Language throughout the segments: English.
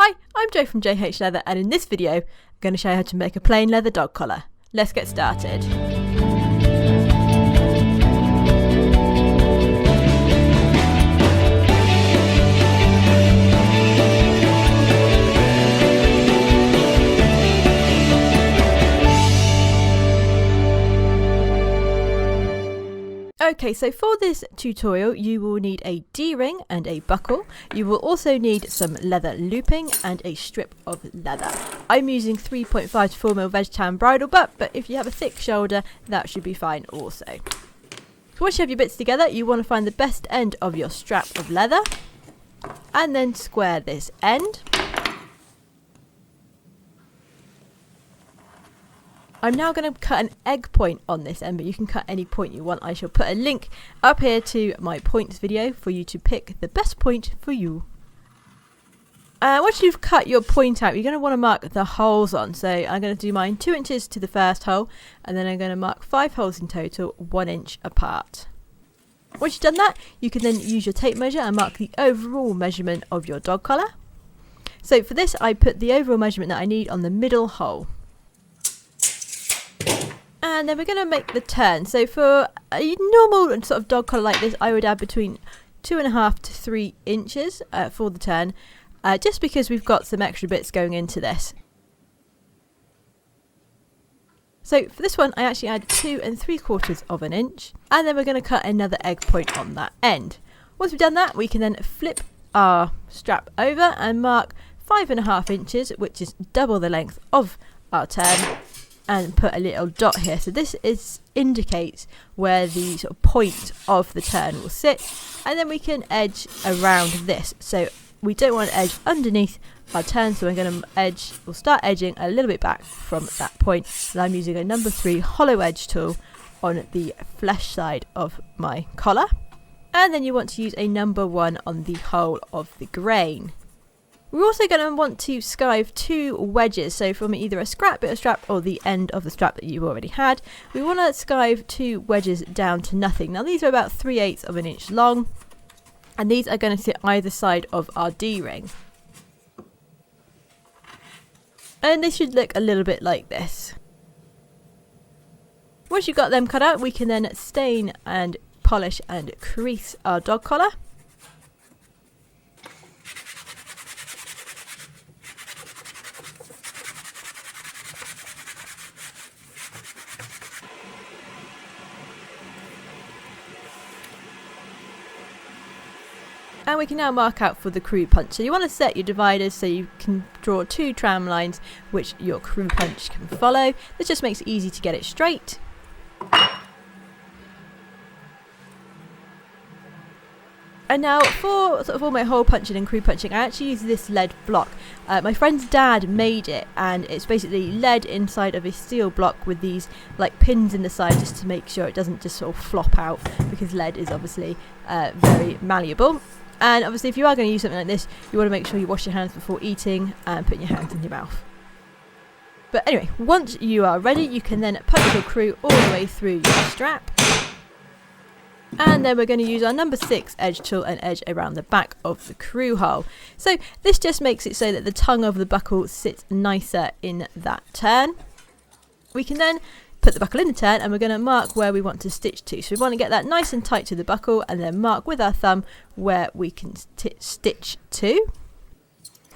Hi, I'm Jo from J.H.Leather, and in this video I'm going to show you how to make a plain leather dog collar. Let's get started. Okay, so for this tutorial you will need a Dee ring and a buckle. You will also need some leather looping and a strip of leather. I'm using 3.5 to 4mm veg tan bridle butt, but if you have a thick shoulder that should be fine also. So once you have your bits together, you want to find the best end of your strap of leather and then square this end. I'm now going to cut an egg point on this end, but you can cut any point you want. I shall put a link up here to my points video for you to pick the best point for you. Once you've cut your point out, you're going to want to mark the holes on. So I'm going to do mine 2 inches to the first hole, and then I'm going to mark 5 holes in total, 1 inch apart. Once you've done that, you can then use your tape measure and mark the overall measurement of your dog collar. So for this, I put the overall measurement that I need on the middle hole. And then we're going to make the turn. So for a normal sort of dog collar like this, I would add between 2.5 to 3 inches for the turn, just because we've got some extra bits going into this. So for this one, I actually add 2 3/4 of an inch, and then we're going to cut another egg point on that end. Once we've done that, we can then flip our strap over and mark 5.5 inches, which is double the length of our turn, and put a little dot here. So this indicates where the sort of point of the turn will sit, and then we can edge around this. So we don't want to edge underneath our turn, so we're going to start edging a little bit back from that point. And I'm using a number 3 hollow edge tool on the flesh side of my collar, and then you want to use a number 1 on the whole of the grain. We're also going to want to skive 2 wedges, so from either a scrap bit of strap or the end of the strap that you've already had. We want to skive 2 wedges down to nothing. Now these are about 3/8 of an inch long, and these are going to sit either side of our Dee ring. And they should look a little bit like this. Once you've got them cut out, we can then stain and polish and crease our dog collar. And we can now mark out for the crew punch. So you want to set your dividers so you can draw 2 tram lines which your crew punch can follow. This just makes it easy to get it straight. And now for sort of all my hole punching and crew punching, I actually use this lead block. My friend's dad made it, and it's basically lead inside of a steel block with these like pins in the side just to make sure it doesn't just sort of flop out, because lead is obviously very malleable. And obviously if you are going to use something like this, you want to make sure you wash your hands before eating and putting your hands in your mouth. But anyway, once you are ready, you can then punch your crew all the way through your strap. And then we're going to use our number 6 edge tool and edge around the back of the crew hole. So this just makes it so that the tongue of the buckle sits nicer in that turn. We can then put the buckle in the turn, and we're going to mark where we want to stitch to. So we want to get that nice and tight to the buckle, and then mark with our thumb where we can stitch to,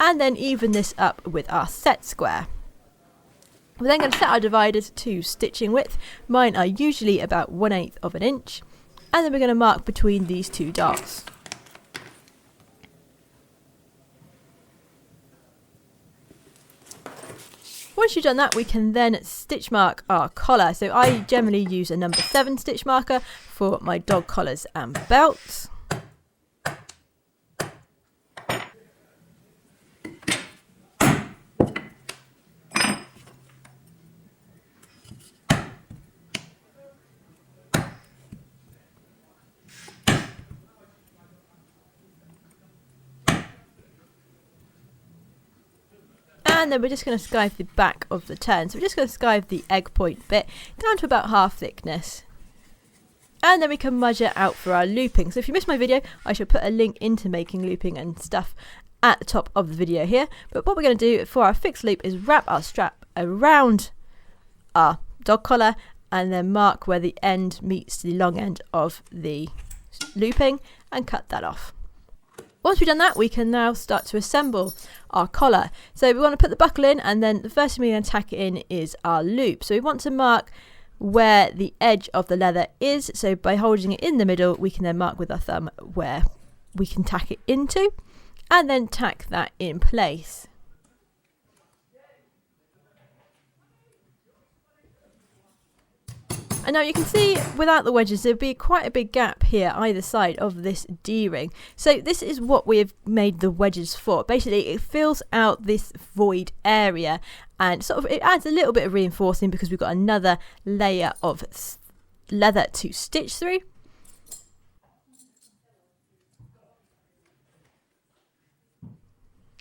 and then even this up with our set square. We're then going to set our dividers to stitching width. Mine are usually about 1/8 of an inch, and then we're going to mark between these 2 dots. Once you've done that, we can then stitch mark our collar. So I generally use a number 7 stitch marker for my dog collars and belts. And then we're just going to skive the back of the turn. So we're just going to skive the egg point bit down to about half thickness. And then we can measure out for our looping. So if you missed my video, I shall put a link into making looping and stuff at the top of the video here. But what we're going to do for our fixed loop is wrap our strap around our dog collar and then mark where the end meets the long end of the looping and cut that off. Once we've done that, we can now start to assemble our collar. So we want to put the buckle in, and then the first thing we're going to tack it in is our loop. So we want to mark where the edge of the leather is. So by holding it in the middle, we can then mark with our thumb where we can tack it into, and then tack that in place. And now you can see without the wedges there'd be quite a big gap here either side of this Dee ring. So this is what we have made the wedges for. Basically it fills out this void area and sort of it adds a little bit of reinforcing because we've got another layer of leather to stitch through.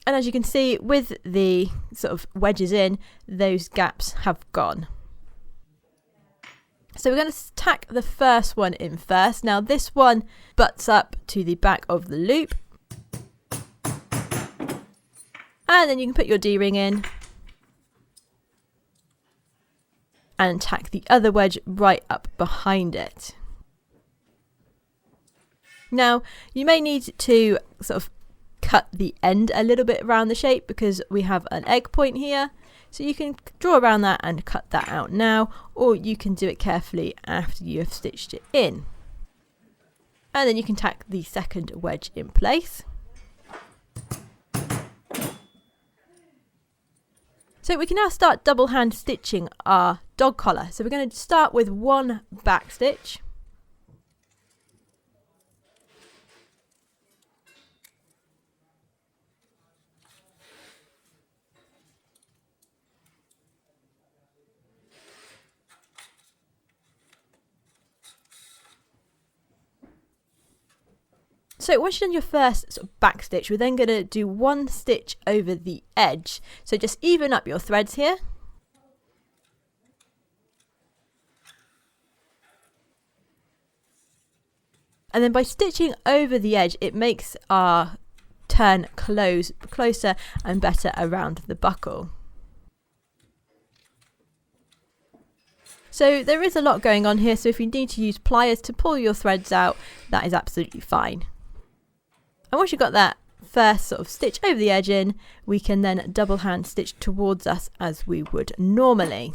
And as you can see with the sort of wedges in, those gaps have gone. So we're going to tack the first one in first. Now this one butts up to the back of the loop. And then you can put your Dee ring in and tack the other wedge right up behind it. Now you may need to sort of cut the end a little bit around the shape because we have an egg point here. So you can draw around that and cut that out now, or you can do it carefully after you have stitched it in. And then you can tack the second wedge in place. So we can now start double hand stitching our dog collar. So we're going to start with one back stitch. So once you've done your first sort of back stitch, we're then going to do one stitch over the edge. So just even up your threads here. And then by stitching over the edge, it makes our turn closer and better around the buckle. So there is a lot going on here, so if you need to use pliers to pull your threads out, that is absolutely fine. And once you've got that first sort of stitch over the edge in, we can then double hand stitch towards us as we would normally.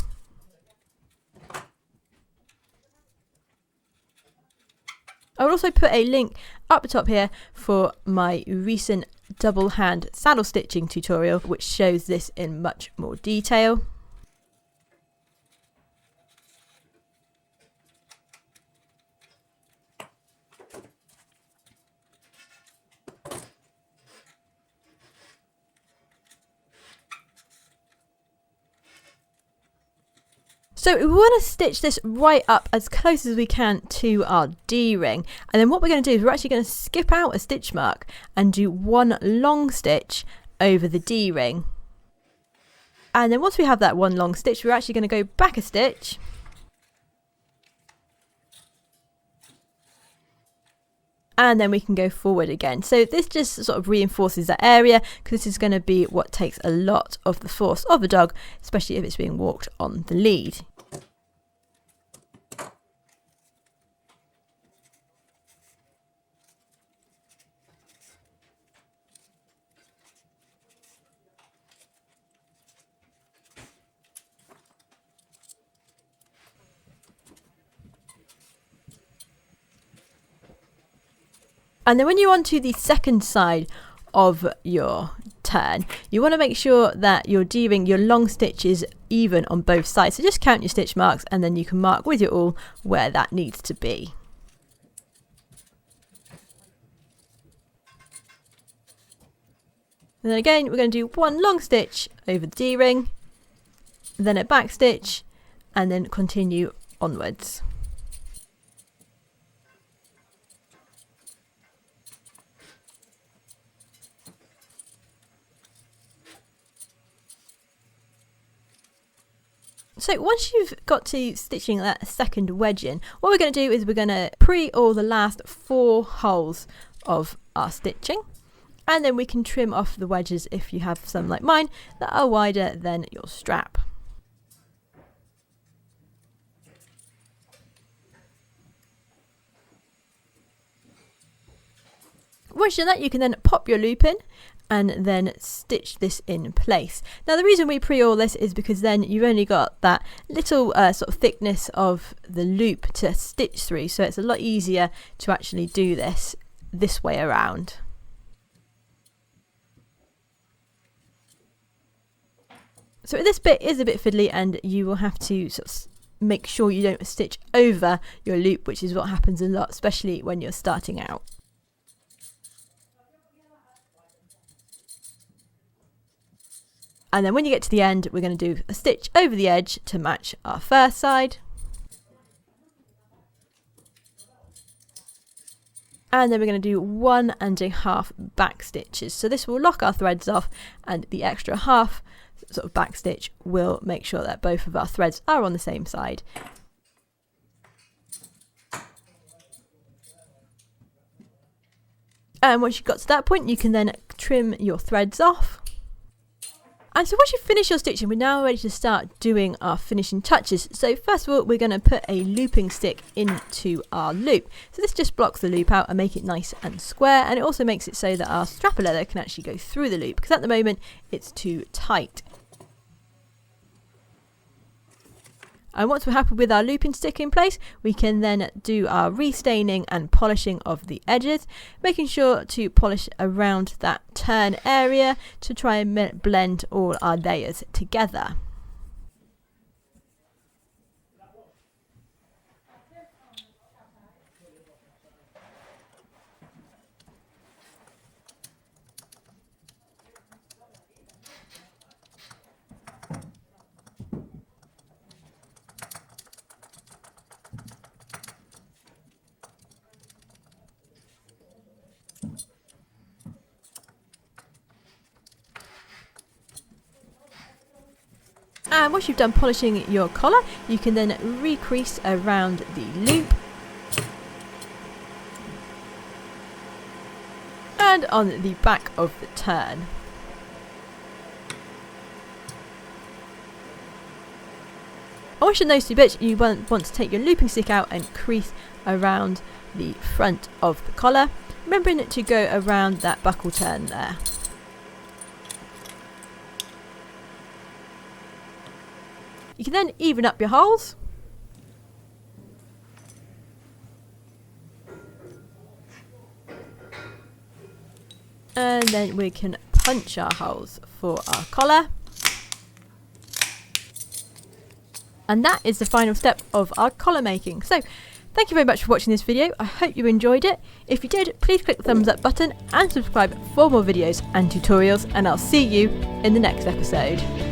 I will also put a link up the top here for my recent double hand saddle stitching tutorial, which shows this in much more detail. So we want to stitch this right up as close as we can to our Dee ring, and then what we're going to do is we're actually going to skip out a stitch mark and do one long stitch over the Dee ring. And then once we have that one long stitch, we're actually going to go back a stitch and then we can go forward again. So this just sort of reinforces that area because this is going to be what takes a lot of the force of the dog, especially if it's being walked on the lead. And then when you're onto the second side of your turn, you want to make sure that your Dee ring, your long stitch is even on both sides. So just count your stitch marks and then you can mark with your awl where that needs to be. And then again, we're going to do one long stitch over the Dee ring, then a back stitch, and then continue onwards. So once you've got to stitching that second wedge in, what we're going to do is we're going to pre-awl the last 4 holes of our stitching, And then we can trim off the wedges if you have some like mine that are wider than your strap. Once you've done that, you can then pop your loop in and then stitch this in place. Now the reason we pre-awl this is because then you've only got that little sort of thickness of the loop to stitch through, so it's a lot easier to actually do this way around. So this bit is a bit fiddly and you will have to sort of make sure you don't stitch over your loop, which is what happens a lot, especially when you're starting out. And then when you get to the end, we're going to do a stitch over the edge to match our first side. And then we're going to do 1.5 back stitches. So this will lock our threads off, and the extra half sort of back stitch will make sure that both of our threads are on the same side. And once you've got to that point, you can then trim your threads off. And so once you finish your stitching, we're now ready to start doing our finishing touches. So first of all, we're going to put a looping stick into our loop. So this just blocks the loop out and make it nice and square, and it also makes it so that our strap of leather can actually go through the loop, because at the moment it's too tight. And once we're happy with our looping stick in place, we can then do our restaining and polishing of the edges, making sure to polish around that turn area to try and blend all our layers together. And once you've done polishing your collar, you can then recrease around the loop and on the back of the turn. Once you've done those two bits, you want to take your looping stick out and crease around the front of the collar, remembering to go around that buckle turn there. You can then even up your holes. And then we can punch our holes for our collar. And that is the final step of our collar making. So thank you very much for watching this video. I hope you enjoyed it. If you did, please click the thumbs up button and subscribe for more videos and tutorials, and I'll see you in the next episode.